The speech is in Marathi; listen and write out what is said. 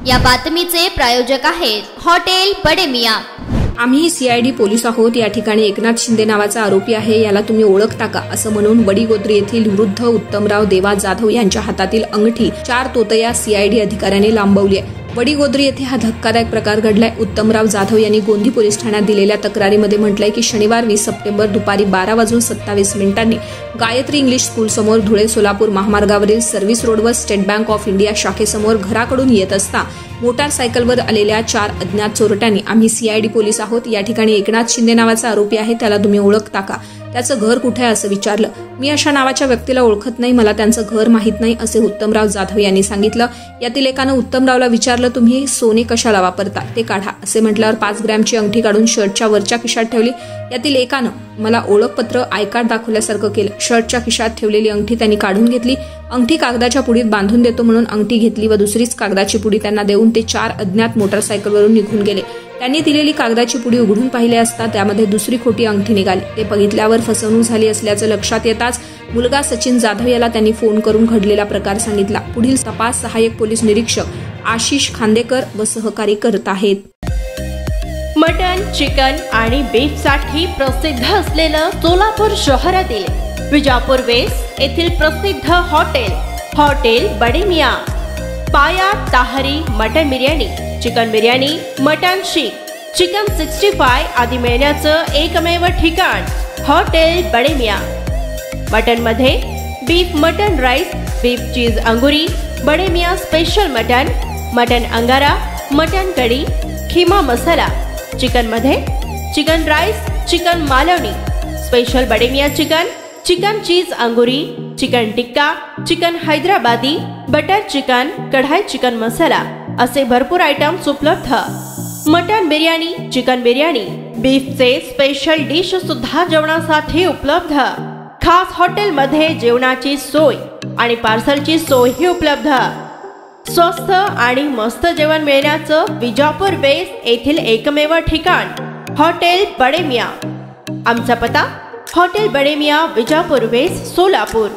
या बातमीचे प्रायोजक आहेत हॉटेल बडे मियां। आम्ही सीआयडी पोलीस आहोत। या ठिकाणी एकनाथ शिंदे नावाचा आरोपी आहे, याला तुम्ही ओळखता का, असं म्हणून वडीगोद्री येथील वृद्ध उत्तमराव देवा जाधव यांच्या हातातील अंगठी 4 तोतया सीआयडी अधिकाऱ्यांनी लांबवली आहे। वडीगोद्री येथे हा धक्कादायक प्रकार घडलाय। उत्तमराव जाधव यांनी गोंदी पोलीस ठाण्यात दिलेल्या तक्रारीमध्ये म्हटलंय की शनिवार 20 सप्टेंबर दुपारी 12:27 गायत्री इंग्लिश स्कूल समोर धुळे सोलापूर महामार्गावरील सर्व्हिस रोडवर स्टेट बँक ऑफ इंडिया शाखेसमोर घराकडून येत असता मोटारसायकलवर आलेल्या 4 अज्ञात चोरट्यांनी आम्ही सीआयडी पोलीस आहोत, या ठिकाणी एकनाथ शिंदे नावाचा आरोपी आहे, त्याला तुम्ही ओळखता का, त्याचं घर कुठे आहे असं विचारलं। मी अशा नावाच्या व्यक्तीला ओळखत नाही, मला त्यांचं घर माहित नाही, असे उत्तमराव जाधव यांनी सांगितलं। यातील एकानं उत्तमरावला विचारलं, तुम्ही सोने कशाला वापरता ते काढा, असे म्हटल्यावर 5 ग्रॅमची अंगठी काढून शर्टच्या वरच्या खिशात ठेवली। यातील एकानं मला ओळखपत्र आय कार्ड दाखवल्यासारखं केलं। शर्टच्या खिशात ठेवलेली अंगठी त्यांनी काढून घेतली। अंगठी कागदाच्या पुडीत बांधून देतो म्हणून अंगठी घेतली व दुसरीच कागदाची पुडी त्यांना देऊन ते 4 अज्ञात मोटारसायकलवरून निघून गेले। त्यांनी दिलेली कागदाची पुडी उघडून पाहिले असता त्यामध्ये दुसरी खोटी अंगठी निघाली। ते बघितल्यावर फसवणूक झाली असल्याचं लक्षात येताच मुलगा सचिन जाधव याला त्यांनी फोन करून घडलेला प्रकार सांगितला। पुढील तपास सहाय्यक पोलीस निरीक्षक आशिष खांदेकर व सहकारी करत आहेत। मटन, चिकन आणि बीफ साठी प्रसिद्ध असलेलं सोलापूर शहरातील विजापूर वेस्ट येथील प्रसिद्ध हॉटेल बडे मियां। पाया ताहरी mutton biryani, chicken biryani, mutton seekh, chicken 65 आदी मिळण्याचं एकमेव ठिकाण हॉटेल बडे मियां। मटन मध्ये beef mutton rice, beef cheese अंगुरी, बडे मियां स्पेशल मटन अंगारा, मटन कढी, खिमा मसाला। चिकन मध्ये chicken rice, chicken Malvani, special Bade Miyan chicken cheese अंगुरी, chicken tikka, chicken Hyderabadi, butter chicken, kadai chicken masala असे भरपूर आयटम्स उपलब्ध। मटन बिर्याणी, चिकन बिर्याणी, बीफचे स्पेशल डिश सुद्धा जेवणासाठी उपलब्ध। खास हॉटेलमध्ये जेवणाची सोय आणि पार्सलची सोयही उपलब्ध। स्वस्त आणि मस्त जेवण मिळण्याचं विजापूर वेस्ट येथील एकमेव ठिकाण हॉटेल बडे मियां। आमचा पत्ता हॉटेल बडे मियां, विजापूर वेस्ट, सोलापूर।